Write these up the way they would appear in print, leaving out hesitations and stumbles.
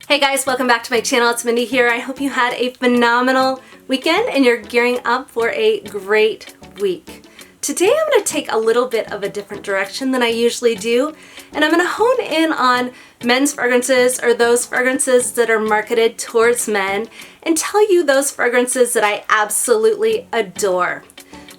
Hey guys, welcome back to my channel. It's Mindy here. I hope you had a phenomenal weekend and you're gearing up for a great week. Today I'm going to take a little bit of a different direction than I usually do, and I'm going to hone in on men's fragrances, or those fragrances that are marketed towards men, and tell you those fragrances that I absolutely adore.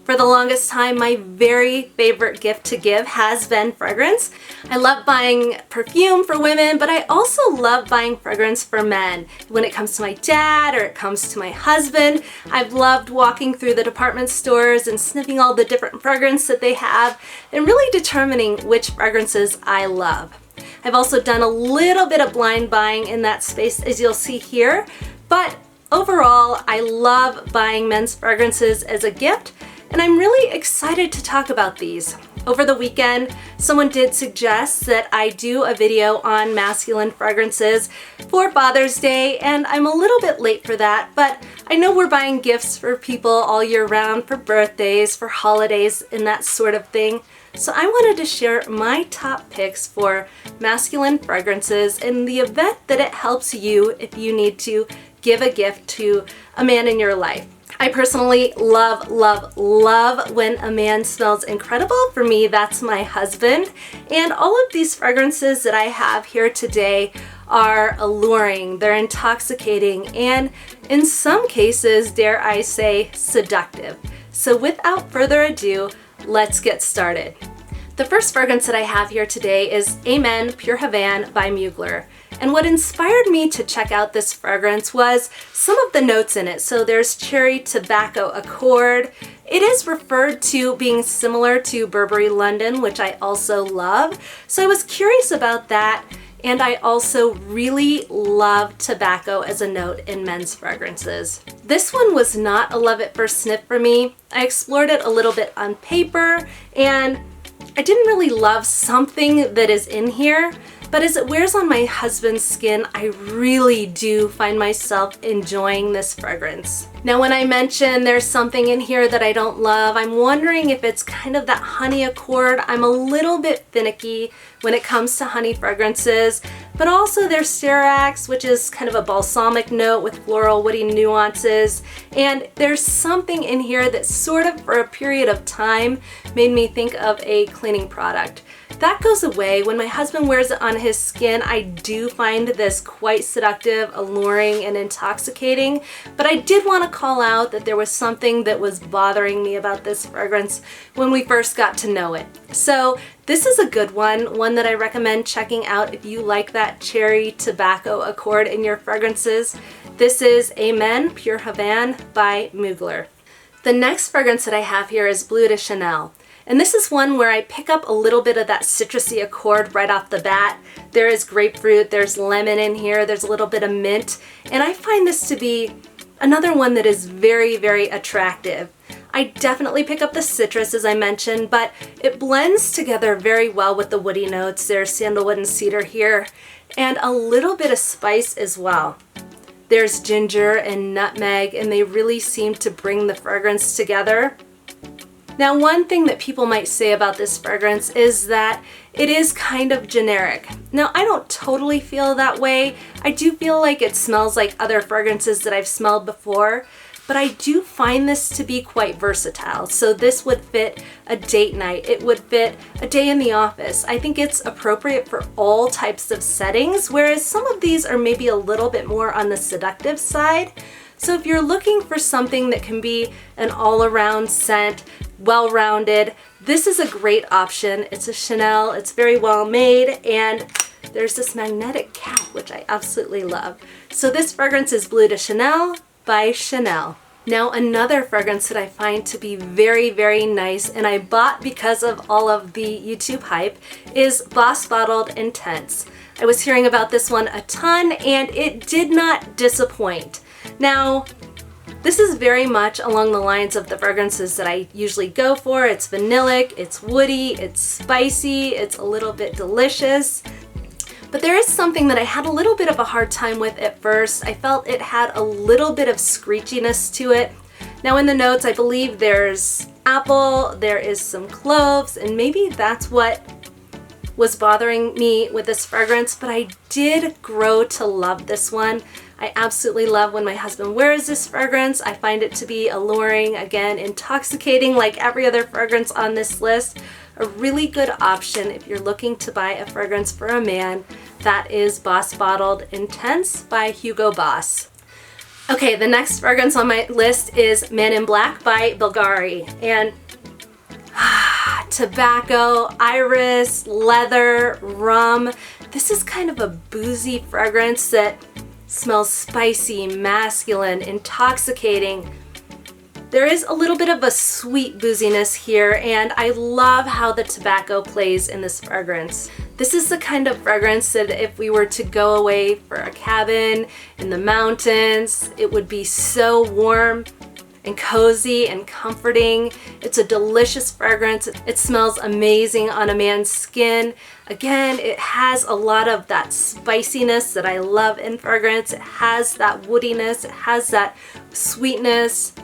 For the longest time, my very favorite gift to give has been fragrance. I love buying perfume for women, but I also love buying fragrance for men. When it comes to my dad or it comes to my husband, I've loved walking through the department stores and sniffing all the different fragrances that they have and really determining which fragrances I love. I've also done a little bit of blind buying in that space, as you'll see here, but overall, I love buying men's fragrances as a gift. And I'm really excited to talk about these. Over the weekend, someone did suggest that I do a video on masculine fragrances for Father's Day, and I'm a little bit late for that, but I know we're buying gifts for people all year round, for birthdays, for holidays, and that sort of thing. So I wanted to share my top picks for masculine fragrances in the event that it helps you if you need to give a gift to a man in your life. I personally love when a man smells incredible. For me, that's my husband. And all of these fragrances that I have here today are alluring, they're intoxicating, and in some cases, dare I say, seductive. So without further ado, let's get started. The first fragrance that I have here today is Amen Pure Havane by Mugler. And what inspired me to check out this fragrance was some of the notes in it. So there's cherry tobacco accord. It is referred to being similar to Burberry London, which I also love. So I was curious about that. And I also really love tobacco as a note in men's fragrances. This one was not a love at first sniff for me. I explored it a little bit on paper, and I didn't really love something that is in here. But as it wears on my husband's skin, I really do find myself enjoying this fragrance. Now, when I mention there's something in here that I don't love, I'm wondering if it's kind of that honey accord. I'm a little bit finicky when it comes to honey fragrances, but also there's Styrax, which is kind of a balsamic note with floral woody nuances. And there's something in here that sort of, for a period of time, made me think of a cleaning product. That goes away. When my husband wears it on his skin, I do find this quite seductive, alluring, and intoxicating. But I did want to call out that there was something that was bothering me about this fragrance when we first got to know it. So this is a good one that I recommend checking out if you like that cherry tobacco accord in your fragrances. This is Amen Pure Havane by Mugler. The next fragrance that I have here is Bleu de Chanel. And this is one where I pick up a little bit of that citrusy accord right off the bat. There is grapefruit, there's lemon in here, there's a little bit of mint, and I find this to be another one that is very, very attractive. I definitely pick up the citrus, as I mentioned, but it blends together very well with the woody notes. There's sandalwood and cedar here, and a little bit of spice as well. There's ginger and nutmeg, and they really seem to bring the fragrance together. Now, one thing that people might say about this fragrance is that it is kind of generic. Now, I don't totally feel that way. I do feel like it smells like other fragrances that I've smelled before, but I do find this to be quite versatile. So this would fit a date night. It would fit a day in the office. I think it's appropriate for all types of settings, whereas some of these are maybe a little bit more on the seductive side. So if you're looking for something that can be an all-around scent, well-rounded, this is a great option. It's a Chanel, it's very well made, and there's this magnetic cap, which I absolutely love. So this fragrance is Bleu de Chanel by Chanel. Now, another fragrance that I find to be very, very nice, and I bought because of all of the YouTube hype, is Bois Dore Intense. I was hearing about this one a ton, and it did not disappoint. Now, this is very much along the lines of the fragrances that I usually go for. It's vanillic, it's woody, it's spicy, it's a little bit delicious. But there is something that I had a little bit of a hard time with at first. I felt it had a little bit of screechiness to it. Now in the notes, I believe there's apple, there is some cloves, and maybe that's what was bothering me with this fragrance, but I did grow to love this one. I absolutely love when my husband wears this fragrance. I find it to be alluring, again, intoxicating like every other fragrance on this list. A really good option if you're looking to buy a fragrance for a man. That is Boss Bottled Intense by Hugo Boss. Okay, the next fragrance on my list is Man in Black by Bvlgari. And tobacco, iris, leather, rum. This is kind of a boozy fragrance that smells spicy, masculine, intoxicating. There is a little bit of a sweet booziness here, and I love how the tobacco plays in this fragrance. This is the kind of fragrance that if we were to go away for a cabin in the mountains, it would be so warm and cozy and comforting. It's a delicious fragrance. It smells amazing on a man's skin. Again, it has a lot of that spiciness that I love in fragrance. It has that woodiness. It has that sweetness.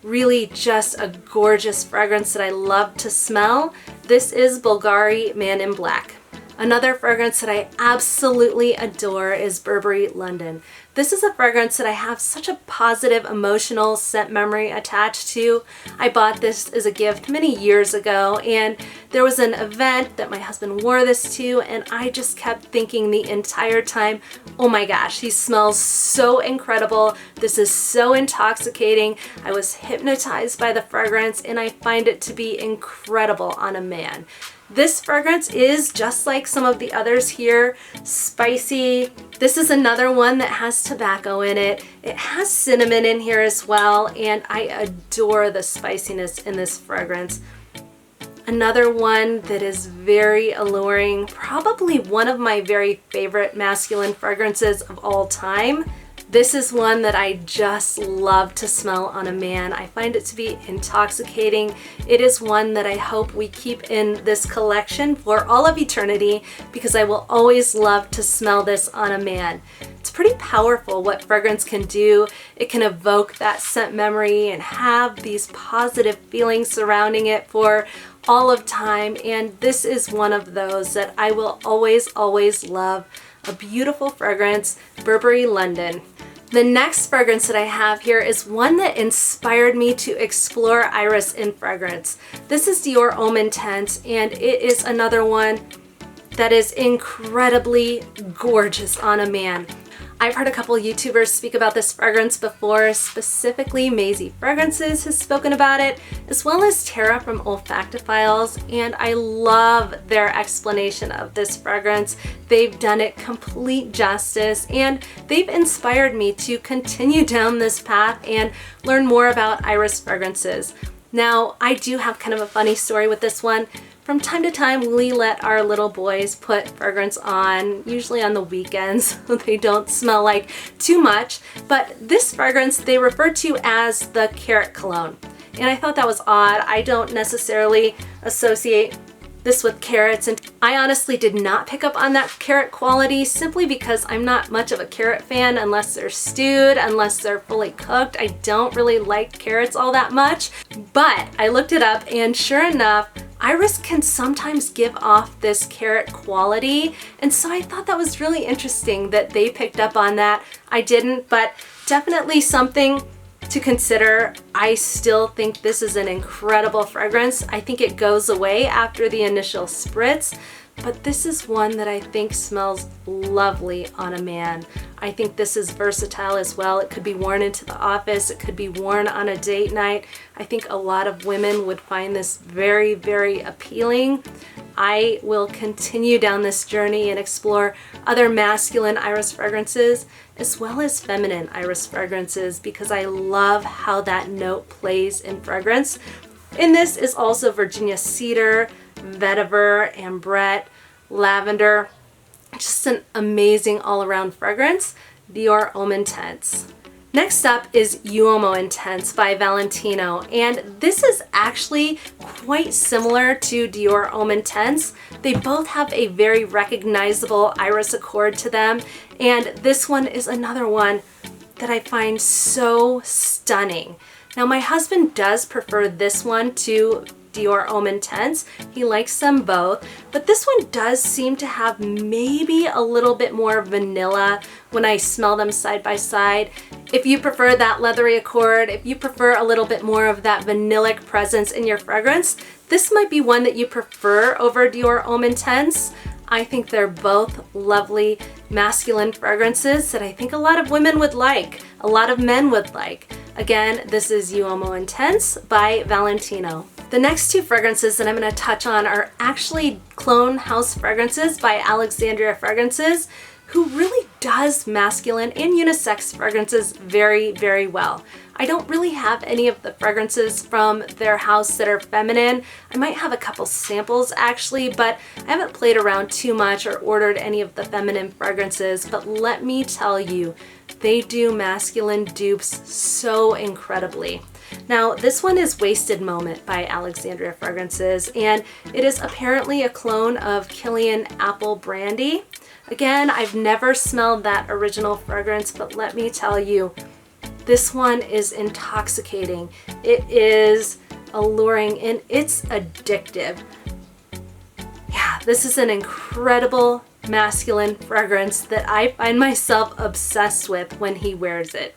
Really just a gorgeous fragrance that I love to smell. This is Bulgari Man in Black. Another fragrance that I absolutely adore is Burberry London. This is a fragrance that I have such a positive emotional scent memory attached to. I bought this as a gift many years ago, and there was an event that my husband wore this to, and I just kept thinking the entire time, oh my gosh, he smells so incredible. This is so intoxicating. I was hypnotized by the fragrance, and I find it to be incredible on a man. This fragrance is just like some of the others here, spicy. This is another one that has tobacco in it. It has cinnamon in here as well, and I adore the spiciness in this fragrance. Another one that is very alluring, probably one of my very favorite masculine fragrances of all time. This is one that I just love to smell on a man. I find it to be intoxicating. It is one that I hope we keep in this collection for all of eternity because I will always love to smell this on a man. It's pretty powerful what fragrance can do. It can evoke that scent memory and have these positive feelings surrounding it for all of time, and this is one of those that I will always love. A beautiful fragrance, Burberry London. The next fragrance that I have here is one that inspired me to explore iris in fragrance. This is Dior Homme Intense, and it is another one that is incredibly gorgeous on a man. I've heard a couple YouTubers speak about this fragrance before, specifically Maisie Fragrances has spoken about it, as well as Tara from Olfactophiles, and I love their explanation of this fragrance. They've done it complete justice, and they've inspired me to continue down this path and learn more about iris fragrances. Now, I do have kind of a funny story with this one. From time to time, we let our little boys put fragrance on, usually on the weekends, so they don't smell like too much. But this fragrance they refer to as the carrot cologne. And I thought that was odd. I don't necessarily associate this with carrots, and I honestly did not pick up on that carrot quality simply because I'm not much of a carrot fan unless they're stewed, unless they're fully cooked. I don't really like carrots all that much, but I looked it up and sure enough, iris can sometimes give off this carrot quality, and so I thought that was really interesting that they picked up on that. I didn't, but definitely something to consider. I still think this is an incredible fragrance. I think it goes away after the initial spritz, but this is one that I think smells lovely on a man. I think this is versatile as well. It could be worn into the office. It could be worn on a date night. I think a lot of women would find this very, very appealing. I will continue down this journey and explore other masculine iris fragrances as well as feminine iris fragrances because I love how that note plays in fragrance. In this is also Virginia Cedar, Vetiver, Ambrette, Lavender. Just an amazing all-around fragrance, Dior Homme Intense. Next up is Uomo Intense by Valentino, and this is actually quite similar to Dior Homme Intense. They both have a very recognizable iris accord to them, and this one is another one that I find so stunning. Now my husband does prefer this one to Dior Homme Intense. He likes them both, but this one does seem to have maybe a little bit more vanilla when I smell them side by side. If you prefer that leathery accord, if you prefer a little bit more of that vanillic presence in your fragrance, this might be one that you prefer over Dior Homme Intense. I think they're both lovely masculine fragrances that I think a lot of women would like, a lot of men would like. Again, this is Uomo Intense by Valentino. The next two fragrances that I'm going to touch on are actually clone house fragrances by Alexandria Fragrances, who really does masculine and unisex fragrances very, very well. I don't really have any of the fragrances from their house that are feminine. I might have a couple samples actually, but I haven't played around too much or ordered any of the feminine fragrances. But let me tell you, they do masculine dupes so incredibly. Now, this one is Wasted Moment by Alexandria Fragrances, and it is apparently a clone of Kilian Apple Brandy. Again, I've never smelled that original fragrance, but let me tell you, this one is intoxicating. It is alluring and it's addictive. Yeah, this is an incredible masculine fragrance that I find myself obsessed with when he wears it.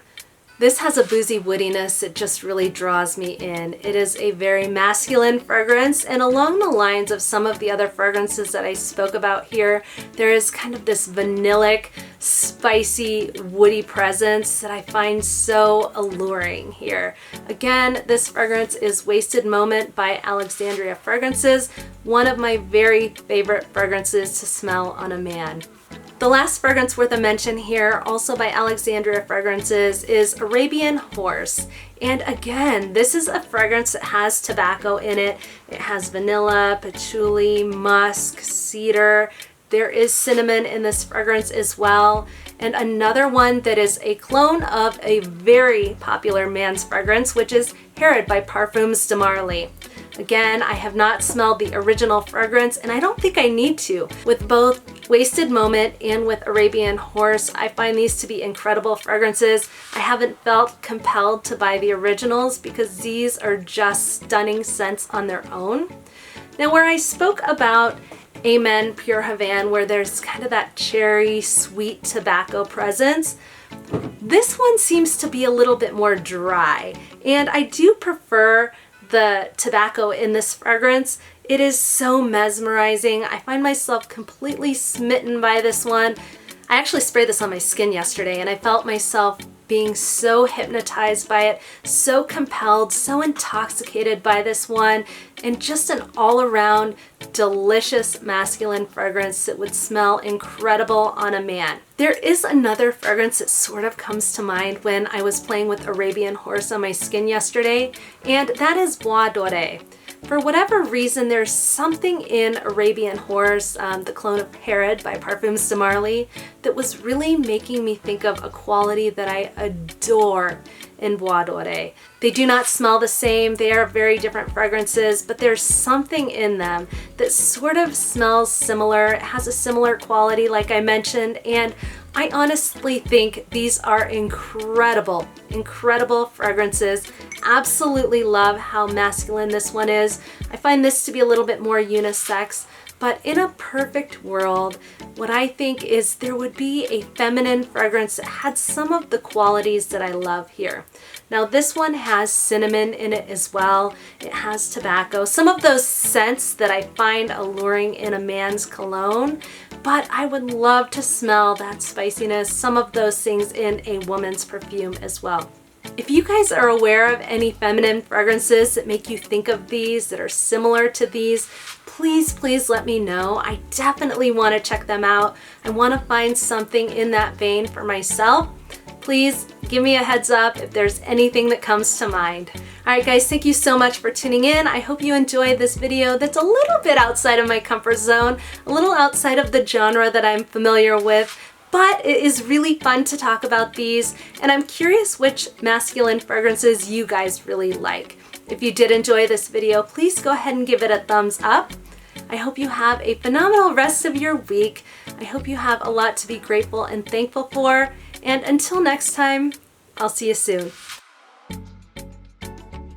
This has a boozy woodiness that just really draws me in. It is a very masculine fragrance, and along the lines of some of the other fragrances that I spoke about here, there is kind of this vanillic, spicy, woody presence that I find so alluring here. Again, this fragrance is Wasted Moment by Alexandria Fragrances, one of my very favorite fragrances to smell on a man. The last fragrance worth a mention here, also by Alexandria Fragrances, is Arabian Horse. And again, this is a fragrance that has tobacco in it. It has vanilla, patchouli, musk, cedar. There is cinnamon in this fragrance as well. And another one that is a clone of a very popular man's fragrance, which is Herod by Parfums de Marly. Again, I have not smelled the original fragrance, and I don't think I need to. With both Wasted Moment and with Arabian Horse, I find these to be incredible fragrances. I haven't felt compelled to buy the originals because these are just stunning scents on their own. Now, where I spoke about Amen Pure Havane, where there's kind of that cherry, sweet tobacco presence, this one seems to be a little bit more dry, and I do prefer the tobacco in this fragrance. It is so mesmerizing. I find myself completely smitten by this one. I actually sprayed this on my skin yesterday and I felt myself being so hypnotized by it, so compelled, so intoxicated by this one, and just an all-around delicious masculine fragrance that would smell incredible on a man. There is another fragrance that sort of comes to mind when I was playing with Arabian Horse on my skin yesterday, and that is Bois Dore. For whatever reason, there's something in Arabian Horse, the clone of Herod by Parfums de Marly, that was really making me think of a quality that I adore in Bois Dore. They do not smell the same, they are very different fragrances, but there's something in them that sort of smells similar. It has a similar quality like I mentioned, and I honestly think these are incredible, incredible fragrances. Absolutely love how masculine this one is. I find this to be a little bit more unisex, but in a perfect world, what I think is there would be a feminine fragrance that had some of the qualities that I love here. Now this one has cinnamon in it as well. It has tobacco, some of those scents that I find alluring in a man's cologne, but I would love to smell that spiciness, some of those things in a woman's perfume as well. If you guys are aware of any feminine fragrances that make you think of these, that are similar to these, please let me know. I definitely want to check them out. I want to find something in that vein for myself. Please give me a heads up if there's anything that comes to mind. Alright guys, thank you so much for tuning in. I hope you enjoyed this video that's a little bit outside of my comfort zone, a little outside of the genre that I'm familiar with, but it is really fun to talk about these, and I'm curious which masculine fragrances you guys really like. If you did enjoy this video, please go ahead and give it a thumbs up. I hope you have a phenomenal rest of your week. I hope you have a lot to be grateful and thankful for, and until next time, I'll see you soon.